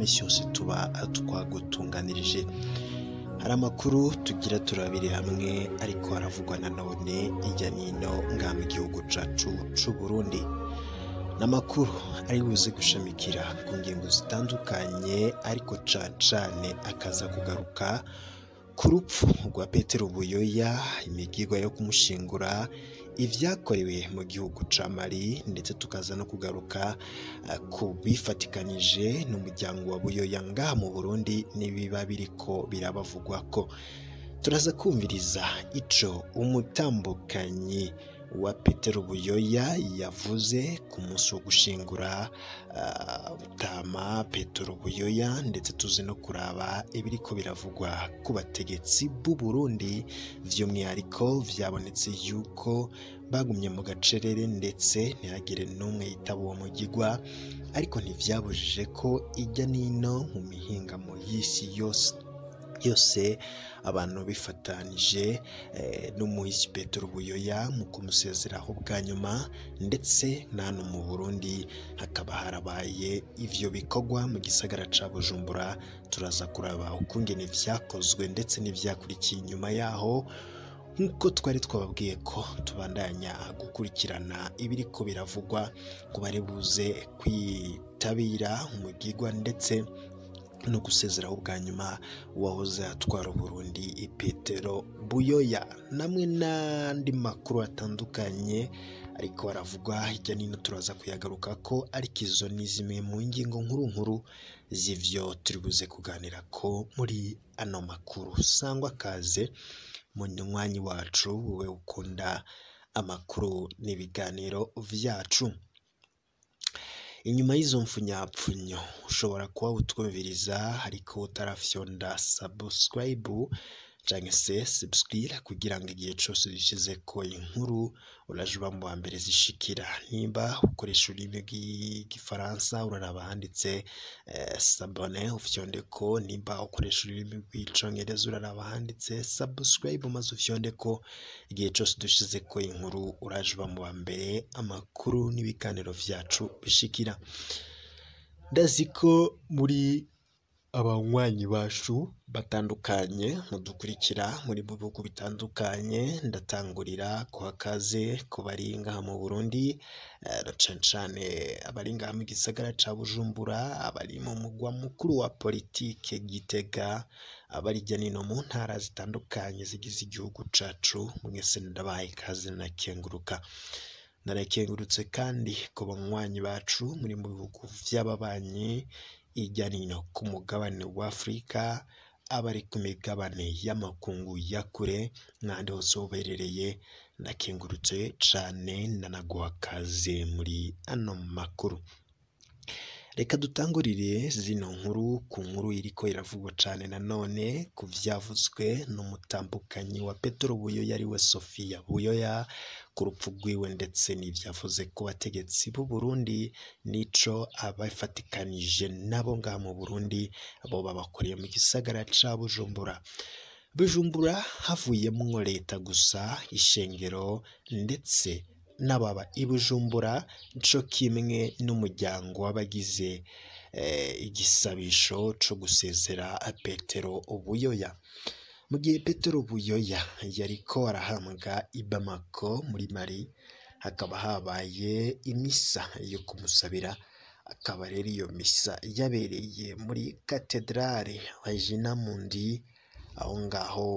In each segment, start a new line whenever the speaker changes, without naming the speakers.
misi yose tuba twagutunganirije. Hari amakuru tugira turabire hamwe ariko haravugwa nanone hirya nino ngaha mu gihugu cacu c'u Burundi. N'amakuru ari buze gushamikira ku ngingo zitandukanye ariko cane akaza kugaruka ku rupfu rwa Petero Buyoya, imigirwa yo kumushingura, ivyakorewe mu gihugu ca Mali, ndetse tukaza no kugaruka ku bifatikanije n'umuryango wa Buyoya ngaha mu Burundi n'ibiba biriko birabavugwako. Turaza kumviriza ico umutambukanyi wa Petero Buyoya yavuze ku munsi wo gushingura Mutama Petero Buyoya, ndetse tuzi no kuraba ibiriko biravugwa ku bategetsi b'u Burundi, vy'umwihariko vyabonetse yuko bagumye mu gacerere ndetse ntihagire n'umwe yitaba uwo mugirwa, ariko ntivyabujije ko ijya nino mu mihingamo y'isi yose abantu bifatanije n'umuhisi Petero Buyoya mu kumusezeraho bwa nyuma, ndetse n'ano mu Burundi hakaba harabaye ivyo bikorwa mu gisagara ca Bujumbura. Turaza kuraba ukungene vyakozwe ndetse n'ivyakurikiye inyuma yaho, nk'uko twari twababwiye ko tubandanya gukurikirana ibiriko biravugwa ku bari buze kwitabira umugirwa ndetse no gusezeraho bwa nyuma wahoze atwara Burundi Petero Buyoya, namwe n'andi makuru atandukanye ariko aravugwa hirya nino. Turaza kuyagaruka ko ariko izo ni zimwe mu ngingo nkuru z'ivyo turi buze kuganira ko muri ano makuru. Sangwa kaze munywanyi wacu, wowe ukunda amakuru n'ibiganiro vyacu. Inyuma y'izo mfunyapfunyo ushobora kuba utwumviriza ariko utarafyonda subscribe canke se subscribe kugira ngo igihe cose dushize ko inkuru urajuba mu mbere zishikira. Nimba ukoresha ururimi rw'igifaransa uraraba handitse s'abonner ufyonde ko, nimba ukoresha ururimi rw'icongereza uraraba handitse subscribe maze ufyonde ko, igihe cose dushize ko inkuru urajuba mu mbere amakuru n'ibiganiro vyacu bishikira. Ndazi ko muri abanywanyi bacu batandukanye mudukurikira muri mu bihugu bitandukanye, ndatangurira kuha kaze ku bari ngaha mu Burundi, cane abari ngaha mu gisagara ca Bujumbura, abari mu mugwa mukuru wa politike Gitega, abari hirya nino mu ntara zitandukanye zigize igihugu cacu, mwese ndabahaye ikaze nakenguruka. Narakengurutse kandi ku banywanyi bacu muri mu bihugu vy'ababanyi hirya nino ku mugabane wa Afrika, abari ku migabane y'amakungu ya kure, n'ahandi hose uberereye, ndakengurutse cane ndanaguha kaze muri ano makuru. Reka dutangurire zino nkuru ku nkuru iriko iravugwa cane nanone ku vyavuzwe n'umutambukanyi wa Petero Buyoya ariwe Sofia Buyoya, ku rupfu rwiwe ndetse n'ivyavuze ku bategetsi b'u Burundi nico abafatikanije nabo ngaha mu Burundi abo babakoreye mu gisagara ca Bujumbura havuyemwo leta gusa, ishengero ndetse n'ababa i Bujumbura, co kimwe n'umuryango w'abagize igisabisho co gusezera Petero Buyoya. Mu gihe Petero Buyoya yariko arahambwa i Bamako muri Mali, hakaba habaye imisa yo kumusabira. Akaba rero iyo misa yabereye muri katedrale Regina Mundi, aho ngaho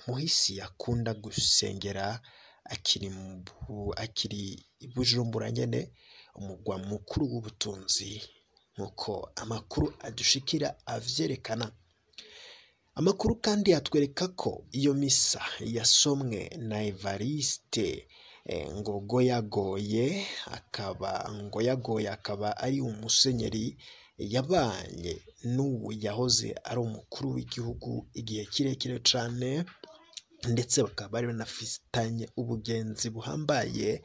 muhisi yakunda gusengera akiri i Bujumbura nyene, umugwa mukuru w'ubutunzi, nkuko amakuru adushikira avyerekana. Amakuru kandi atwereka ko iyo misa yasomwe na Evariste Ngogoyagoye, akaba ari umusenyeri yabanye n'ubu yahoze ari umukuru w'igihugu igihe kirekire cane, ndetse bakaba bari banafitanye ubugenzi buhambaye.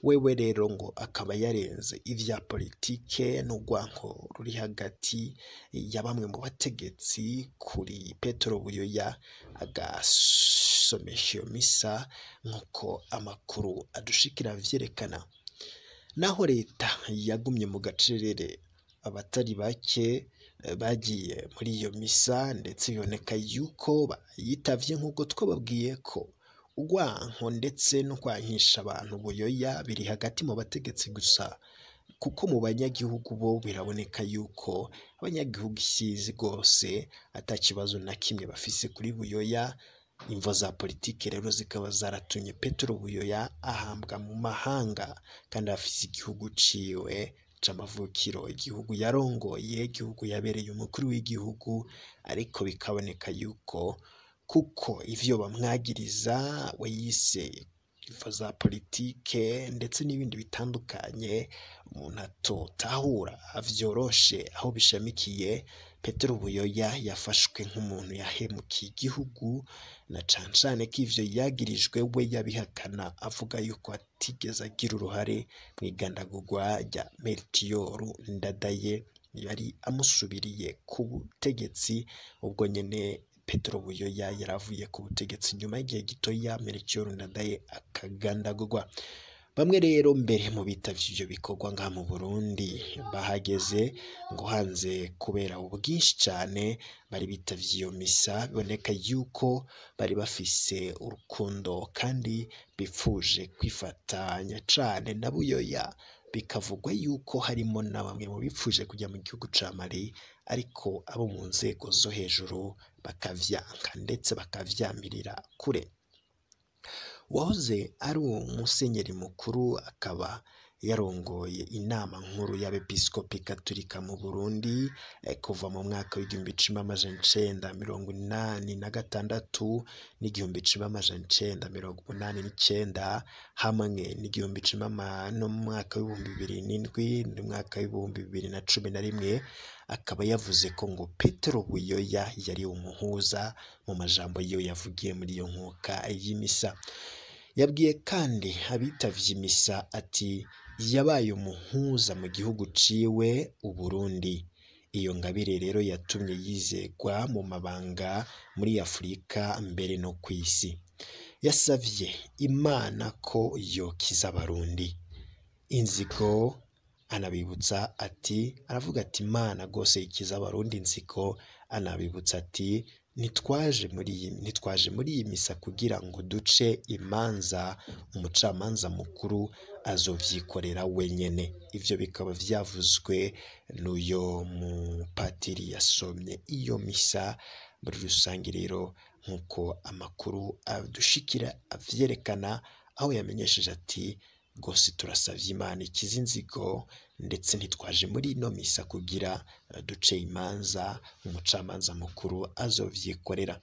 Wewe rero ngo akaba yarenze ivya politike n'urwanko ruri hagati ya bamwe mu bategetsi kuri Petero Buyoya, agasomesha iyo misa nk'uko amakuru adushikira vyerekana. Naho leta yagumye mu gacerere, abatari bake bagiye muri iyo misa ndetse biboneka yuko bayitavye nk'uko twababwiye ko urwanko ndetse no kwankisha abantu buyoya biri hagati mu bategetsi gusa, kuko mu banyagihugu bo biraboneka yuko abanyagihugu isizi rwose ata kibazo na kimwe bafise kuri buyoya. Imvo za politike rero zikaba zaratumye Petero Buyoya ahambwa mu mahanga kandi afise igihugu ciwe c'amavukiro, igihugu yarongoye, igihugu yabereye umukuru w'igihugu, ariko bikaboneka yuko kuko ivyo bamwagiriza we yise imvo za politike ndetse n'ibindi bitandukanye umuntu atotahura vyoroshe aho bishamikiye, Petero Buyoya yafashwe nk'umuntu yahemukiye igihugu, na cane cane ko ivyo yagirijwe we yabihakana avuga yuko atigeze agira uruhare mu igandagurwa rya Melchior Ndadaye yari amusubiriye ku butegetsi. Ubwo nyene Petero Buyoya yaravuye ku butegetsi nyuma y'igihe gitoya Melchior Ndadaye akagandagurwa. Bamwe rero mbere mu bitavye ivyo bikorwa ngaha mu Burundi bahageze ngo hanze kubera ubwinshi cane bari bitavye iyo misa, biboneka yuko bari bafise urukundo kandi bipfuje kwifatanya cane na Buyoya. Bikavugwa yuko harimo na bamwe mu bipfuje kujya mu gihugu ca Mali, ariko abo mu nzego zo hejuru bakavyanka ndetse bakavyamirira kure. Wahoze ari umusenyeri mukuru akaba yarongoye inama nkuru y'abepiskopi Katolika mu Burundi kuva mu mwaka w'igihumbi kimwe amajana icenda mirongo inani na gatandatu n'igihumbi kimwe amajana icenda mirongo umunani n'icenda, hamwe n'igihumbi kimwe no mu mwaka w'ibihumbi bibiri n'indwi n'umwaka w'ibihumbi bibiri na cumi na rimwe. Akaba yavuze ko ngo Petero Buyoya yari umuhuza mu majambo yiwe yavugiye muri iyo nkuka y'imisa. Yabwiye kandi abitavye imisa ati yabaye umuhuza mu gihugu ciwe Uburundi. Iyo ngabire rero yatumye yizegwa mu mabanga muri Afurika mbere no kw'isi. Yasavye Imana ko yokiza Abarundi. Inzigo anabibutsa ati, aravuga ati Imana gose ikiza Abarundi inzigo. Anabibutsa ati ntitwaje muri iyi misa kugira ngo duce imanza, umucamanza mukuru azovyikorera wenyene. Ivyo bikaba vyavuzwe n'uyo mupatiri yasomye iyo misa. Muri rusange rero nk'uko amakuru adushikira avyerekana, aho yamenyesheje ati rwose turasavye Imana ikiza inzigo, ndetse ntitwaje muri ino misa kugira duce imanza, umucamanza mukuru azovyikorera.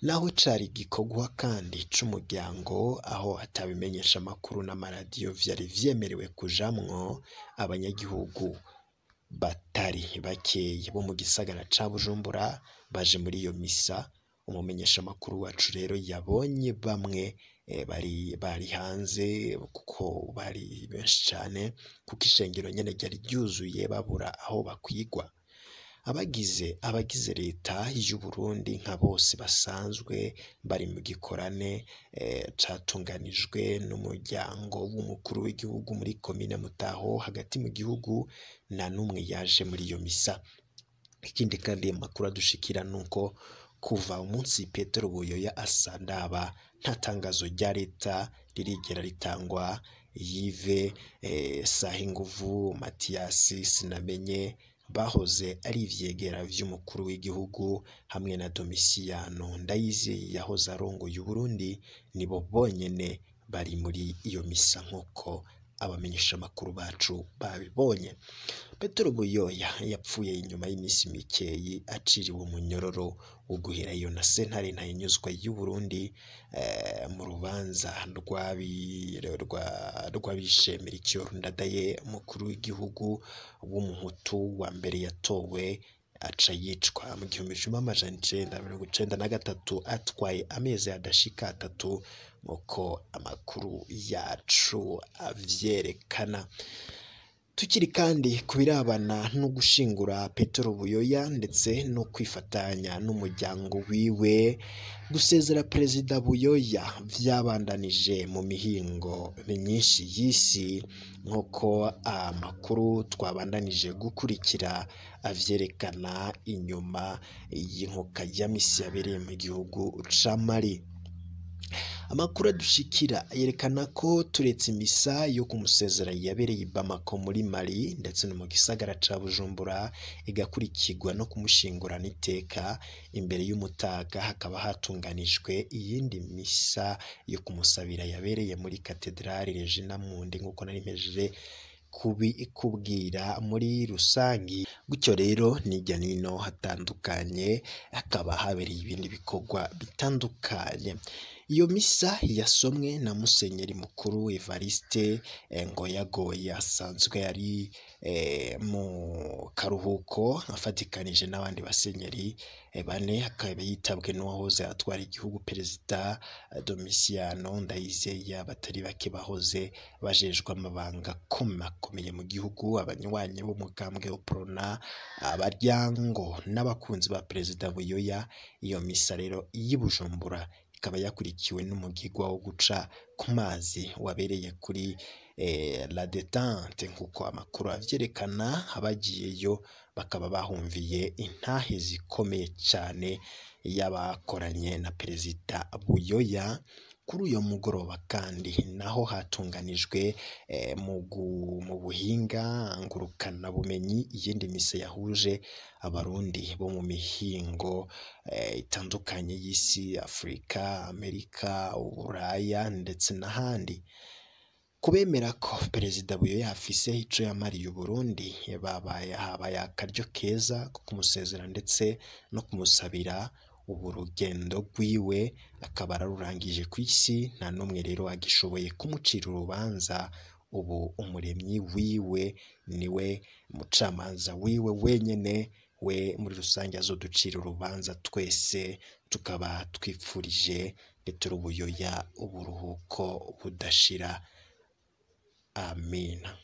Naho cari igikorwa kandi c'umuryango, aho atabimenyesha amakuru n'amaradiyo vyari vyemerewe kujamwo, abanyagihugu batari bakeye bo mu gisagara ca Bujumbura baje muri iyo misa. Umumenyesha amakuru wacu rero yabonye bamwe bari hanze kuko bari benshi cane, kuko ishengero nyene ryari ryuzuye babura aho bakwigwa. Abagize leta y'u Burundi nka bose basanzwe bari mu gikorane catunganijwe n'umuryango w'umukuru w'igihugu muri komine Mutaho hagati mu gihugu, nta n'umwe yaje muri iyo misa. Ikindi kandi amakuru adushikira nuko kuva umunsi Petero Buyoya asandaba nta tangazo rya leta ririgera ritangwa. Yves Sahinguvu, Mathias Sinamenye bahoze ari ivyegera vy'umukuru w'igihugu hamwe na Domitiyano Ndayizeye yahoze arongoye Uburundi, nibo bonyene bari muri iyo misa nk'uko abamenyesha amakuru bacu babibonye. Petero Buyoya yapfuye inyuma y'imisi mikeyi aciriwe umunyororo wo guherayo na sentare ntahinyuzwa y'u Burundi mu rubanza rw'abishe Melchior Ndadaye, umukuru w'igihugu w'umuhutu wa mbere yatowe, aca yicwa mu gihumbi kimwe amajana icenda mirongo icenda na gatatu atwaye amezi adashika atatu, nk'uko amakuru yacu avyerekana. Tukiri kandi ku birabana no gushingura Petero Buyoya ndetse no kwifatanya n'umuryango wiwe gusezera Perezida Buyoya vyabandanije mu mihingo myinshi y'isi nk'uko amakuru twabandanije gukurikira avyerekana inyuma y'inkoka ya misi yabereye mu gihugu ca Mali. Amakuru adushikira yerekana ko turetse imisa yo kumusezera yabereye i Bamako muri Mali ndetse no mu gisagara ca Bujumbura igakurikirwa no kumushingurana iteka, imbere y'umutaga hakaba hatunganijwe iyindi misa yo kumusabira yabereye muri Katedrali Regina Mundi nk'uko nari mpejeje kubwira muri rusangi. Gutyo rero nijya nino hatandukanye hakaba habereye ibindi bikorwa bitandukanye. Iyo misa yasomwe na Musenyeri Mukuru Evariste Ngoyagoya asanzwe yari mu karuhuko afatikanije n'abandi basenyeri bane, akaba yitabwe n'uwahoze atwara igihugu Perezida Domitiano Ndayizeye, abatari bake bahoze bajejwe amabanga akomeye mu gihugu, abanywanyi b'umugambwe Uprona, abaryango n'abakunzi ba Perezida Buyoya. Iyo misa rero y'i Bujumbura ikaba yakurikiwe n'umugigwa wo guca ku mazi wabereye kuri La Detente nk'uko amakuru avyerekana. Abagiyeyo bakaba bahumviye intahe zikomeye cyane y'abakoranye na Perezida Buyoya. Kuri uyo mugoroba kandi naho hatunganijwe mu buhinga ngurukana bumenyi iyindi mise yahuje abarundi bo mu mihingo itandukanye y'isi, Afrika, Amerika, Uburaya ndetse n'ahandi. Kubemera ko Perezida Buyoya afise ico yamariye Uburundi habaye akaryo keza ko kumusezera ndetse no kumusabira. Ubu rugendo rwiwe akaba ararurangije ku isi, nta n'umwe rero agishoboye kumucira urubanza. Ubu umuremyi wiwe niwe mucamanza wiwe wenyene, we muri rusange azoducira urubanza twese. Tukaba twipfurije Petero Buyoya uburuhuko budashira. Amina.